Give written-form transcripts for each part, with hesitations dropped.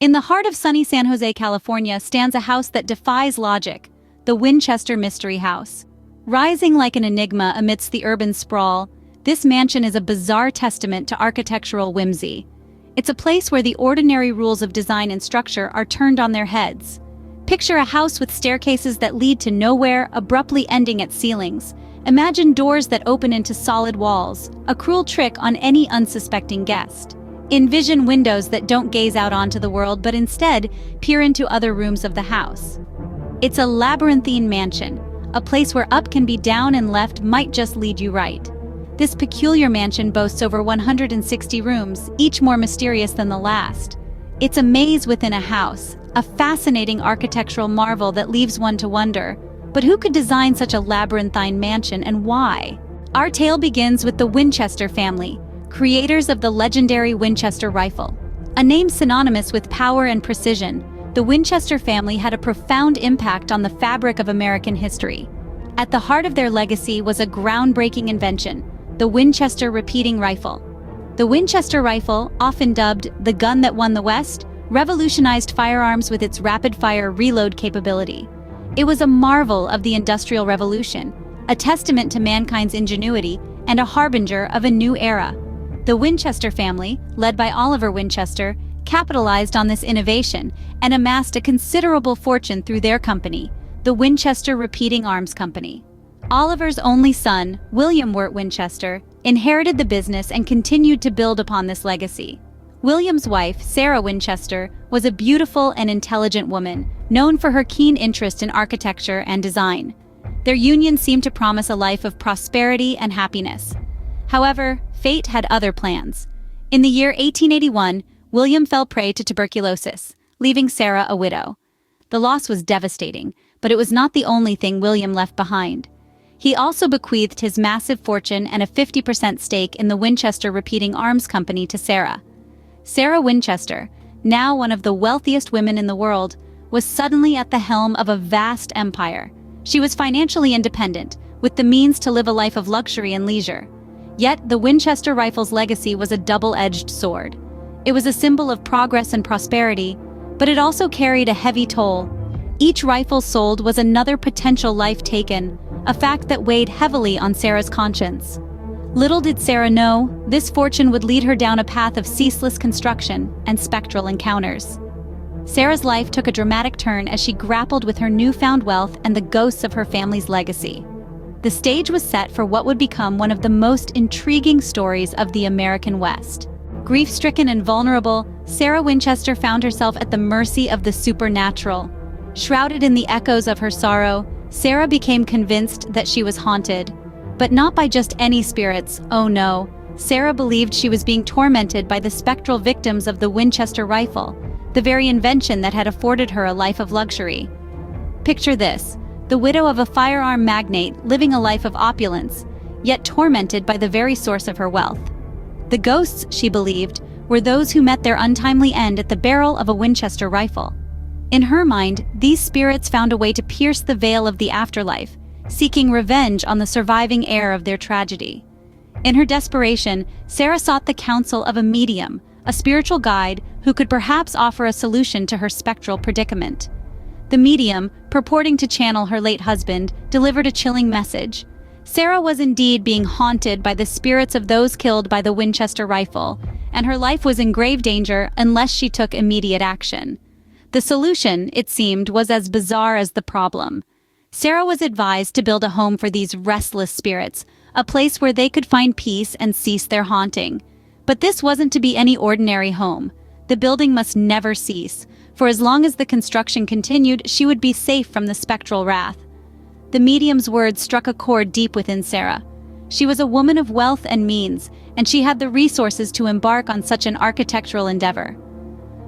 In the heart of sunny San Jose, California, stands a house that defies logic, the Winchester Mystery House. Rising like an enigma amidst the urban sprawl, this mansion is a bizarre testament to architectural whimsy. It's a place where the ordinary rules of design and structure are turned on their heads. Picture a house with staircases that lead to nowhere, abruptly ending at ceilings. Imagine doors that open into solid walls, a cruel trick on any unsuspecting guest. Envision windows that don't gaze out onto the world but instead peer into other rooms of the house. It's a labyrinthine mansion, a place where up can be down and left might just lead you right. This peculiar mansion boasts over 160 rooms, each more mysterious than the last. It's a maze within a house, a fascinating architectural marvel that leaves one to wonder. But who could design such a labyrinthine mansion and why? Our tale begins with the Winchester family, creators of the legendary Winchester rifle. A name synonymous with power and precision, the Winchester family had a profound impact on the fabric of American history. At the heart of their legacy was a groundbreaking invention, the Winchester repeating rifle. The Winchester rifle, often dubbed the gun that won the West, revolutionized firearms with its rapid-fire reload capability. It was a marvel of the Industrial Revolution, a testament to mankind's ingenuity and a harbinger of a new era. The Winchester family, led by Oliver Winchester, capitalized on this innovation and amassed a considerable fortune through their company, the Winchester Repeating Arms Company. Oliver's only son, William Wirt Winchester, inherited the business and continued to build upon this legacy. William's wife, Sarah Winchester, was a beautiful and intelligent woman, known for her keen interest in architecture and design. Their union seemed to promise a life of prosperity and happiness. However, fate had other plans. In the year 1881, William fell prey to tuberculosis, leaving Sarah a widow. The loss was devastating, but it was not the only thing William left behind. He also bequeathed his massive fortune and a 50% stake in the Winchester Repeating Arms Company to Sarah. Sarah Winchester, now one of the wealthiest women in the world, was suddenly at the helm of a vast empire. She was financially independent, with the means to live a life of luxury and leisure. Yet, the Winchester rifle's legacy was a double-edged sword. It was a symbol of progress and prosperity, but it also carried a heavy toll. Each rifle sold was another potential life taken, a fact that weighed heavily on Sarah's conscience. Little did Sarah know, this fortune would lead her down a path of ceaseless construction and spectral encounters. Sarah's life took a dramatic turn as she grappled with her newfound wealth and the ghosts of her family's legacy. The stage was set for what would become one of the most intriguing stories of the American West. Grief-stricken and vulnerable, Sarah Winchester found herself at the mercy of the supernatural. Shrouded in the echoes of her sorrow, Sarah became convinced that she was haunted. But not by just any spirits, oh no. Sarah believed she was being tormented by the spectral victims of the Winchester rifle, the very invention that had afforded her a life of luxury. Picture this, the widow of a firearm magnate living a life of opulence, yet tormented by the very source of her wealth. The ghosts, she believed, were those who met their untimely end at the barrel of a Winchester rifle. In her mind, these spirits found a way to pierce the veil of the afterlife, seeking revenge on the surviving heir of their tragedy. In her desperation, Sarah sought the counsel of a medium, a spiritual guide who could perhaps offer a solution to her spectral predicament. The medium, purporting to channel her late husband, delivered a chilling message. Sarah was indeed being haunted by the spirits of those killed by the Winchester rifle, and her life was in grave danger unless she took immediate action. The solution, it seemed, was as bizarre as the problem. Sarah was advised to build a home for these restless spirits, a place where they could find peace and cease their haunting. But this wasn't to be any ordinary home. The building must never cease, for as long as the construction continued, she would be safe from the spectral wrath. The medium's words struck a chord deep within Sarah. She was a woman of wealth and means, and she had the resources to embark on such an architectural endeavor.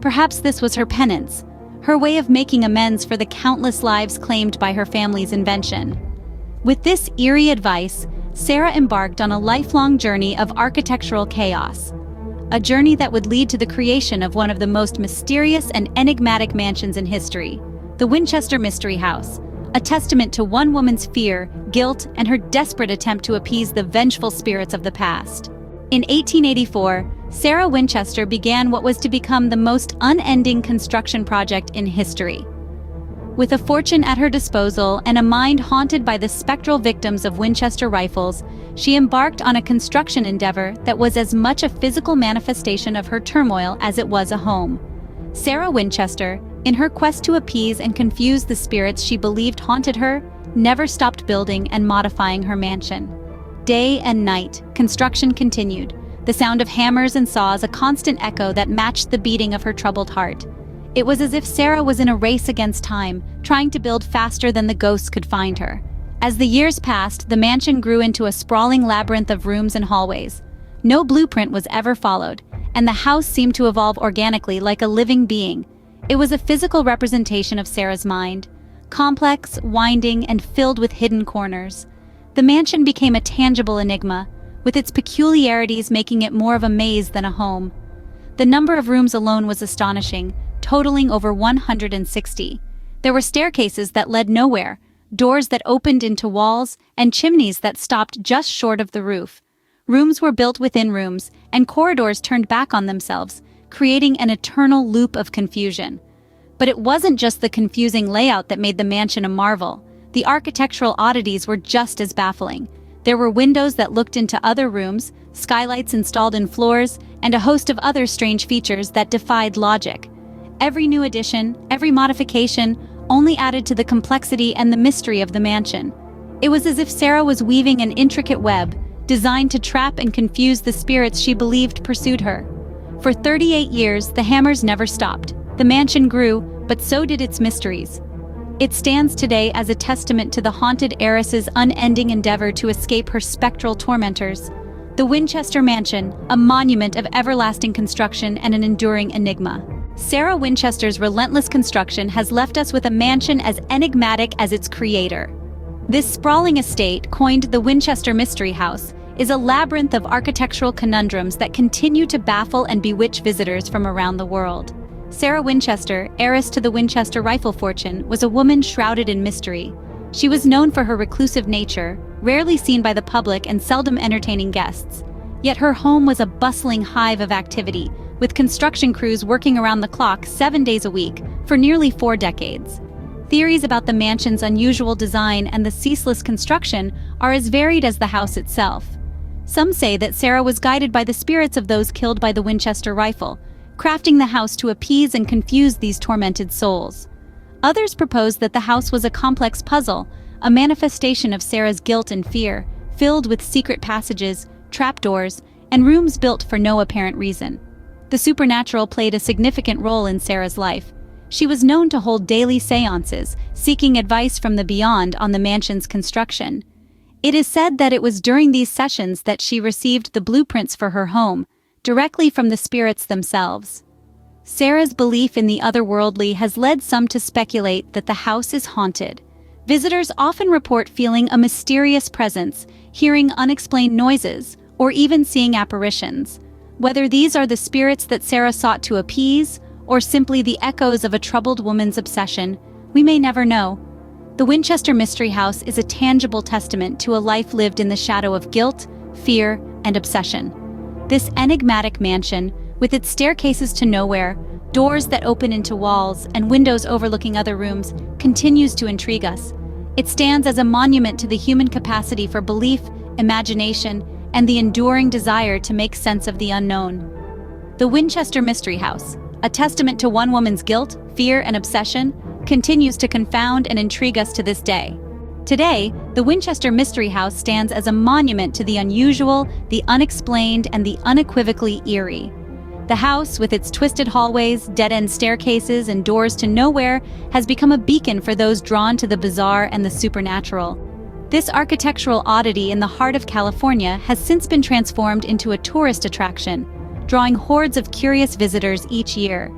Perhaps this was her penance, her way of making amends for the countless lives claimed by her family's invention. With this eerie advice, Sarah embarked on a lifelong journey of architectural chaos, a journey that would lead to the creation of one of the most mysterious and enigmatic mansions in history, the Winchester Mystery House, a testament to one woman's fear, guilt, and her desperate attempt to appease the vengeful spirits of the past. In 1884, Sarah Winchester began what was to become the most unending construction project in history. With a fortune at her disposal and a mind haunted by the spectral victims of Winchester rifles, she embarked on a construction endeavor that was as much a physical manifestation of her turmoil as it was a home. Sarah Winchester, in her quest to appease and confuse the spirits she believed haunted her, never stopped building and modifying her mansion. Day and night, construction continued, the sound of hammers and saws a constant echo that matched the beating of her troubled heart. It was as if Sarah was in a race against time, trying to build faster than the ghosts could find her. As the years passed, the mansion grew into a sprawling labyrinth of rooms and hallways. No blueprint was ever followed, and the house seemed to evolve organically like a living being. It was a physical representation of Sarah's mind, complex, winding, and filled with hidden corners. The mansion became a tangible enigma, with its peculiarities making it more of a maze than a home. The number of rooms alone was astonishing, totaling over 160. There were staircases that led nowhere, doors that opened into walls, and chimneys that stopped just short of the roof. Rooms were built within rooms, and corridors turned back on themselves, creating an eternal loop of confusion. But it wasn't just the confusing layout that made the mansion a marvel. The architectural oddities were just as baffling. There were windows that looked into other rooms, skylights installed in floors, and a host of other strange features that defied logic. Every new addition, every modification, only added to the complexity and the mystery of the mansion. It was as if Sarah was weaving an intricate web, designed to trap and confuse the spirits she believed pursued her. For 38 years, the hammers never stopped. The mansion grew, but so did its mysteries. It stands today as a testament to the Haunted Heiress's unending endeavor to escape her spectral tormentors. The Winchester Mansion, a monument of everlasting construction and an enduring enigma. Sarah Winchester's relentless construction has left us with a mansion as enigmatic as its creator. This sprawling estate, coined the Winchester Mystery House, is a labyrinth of architectural conundrums that continue to baffle and bewitch visitors from around the world. Sarah Winchester, heiress to the Winchester rifle fortune, was a woman shrouded in mystery. She was known for her reclusive nature, rarely seen by the public and seldom entertaining guests. Yet her home was a bustling hive of activity, with construction crews working around the clock 7 days a week for nearly 4 decades. Theories about the mansion's unusual design and the ceaseless construction are as varied as the house itself. Some say that Sarah was guided by the spirits of those killed by the Winchester rifle, crafting the house to appease and confuse these tormented souls. Others propose that the house was a complex puzzle, a manifestation of Sarah's guilt and fear, filled with secret passages, trapdoors, and rooms built for no apparent reason. The supernatural played a significant role in Sarah's life. She was known to hold daily seances, seeking advice from the beyond on the mansion's construction. It is said that it was during these sessions that she received the blueprints for her home, directly from the spirits themselves. Sarah's belief in the otherworldly has led some to speculate that the house is haunted. Visitors often report feeling a mysterious presence, hearing unexplained noises, or even seeing apparitions. Whether these are the spirits that Sarah sought to appease, or simply the echoes of a troubled woman's obsession, we may never know. The Winchester Mystery House is a tangible testament to a life lived in the shadow of guilt, fear, and obsession. This enigmatic mansion, with its staircases to nowhere, doors that open into walls, and windows overlooking other rooms, continues to intrigue us. It stands as a monument to the human capacity for belief, imagination, and the enduring desire to make sense of the unknown. The Winchester Mystery House, a testament to one woman's guilt, fear, and obsession, continues to confound and intrigue us to this day. Today, the Winchester Mystery House stands as a monument to the unusual, the unexplained, and the unequivocally eerie. The house, with its twisted hallways, dead-end staircases, and doors to nowhere, has become a beacon for those drawn to the bizarre and the supernatural. This architectural oddity in the heart of California has since been transformed into a tourist attraction, drawing hordes of curious visitors each year.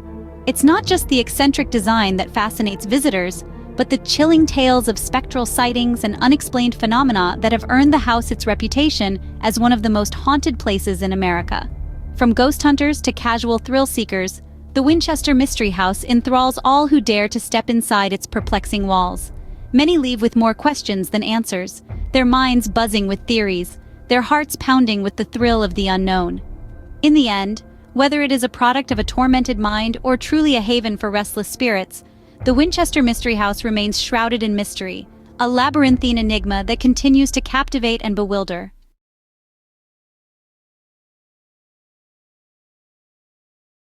It's not just the eccentric design that fascinates visitors, but the chilling tales of spectral sightings and unexplained phenomena that have earned the house its reputation as one of the most haunted places in America. From ghost hunters to casual thrill seekers, the Winchester Mystery House enthralls all who dare to step inside its perplexing walls. Many leave with more questions than answers, their minds buzzing with theories, their hearts pounding with the thrill of the unknown. In the end, whether it is a product of a tormented mind or truly a haven for restless spirits, the Winchester Mystery House remains shrouded in mystery, a labyrinthine enigma that continues to captivate and bewilder.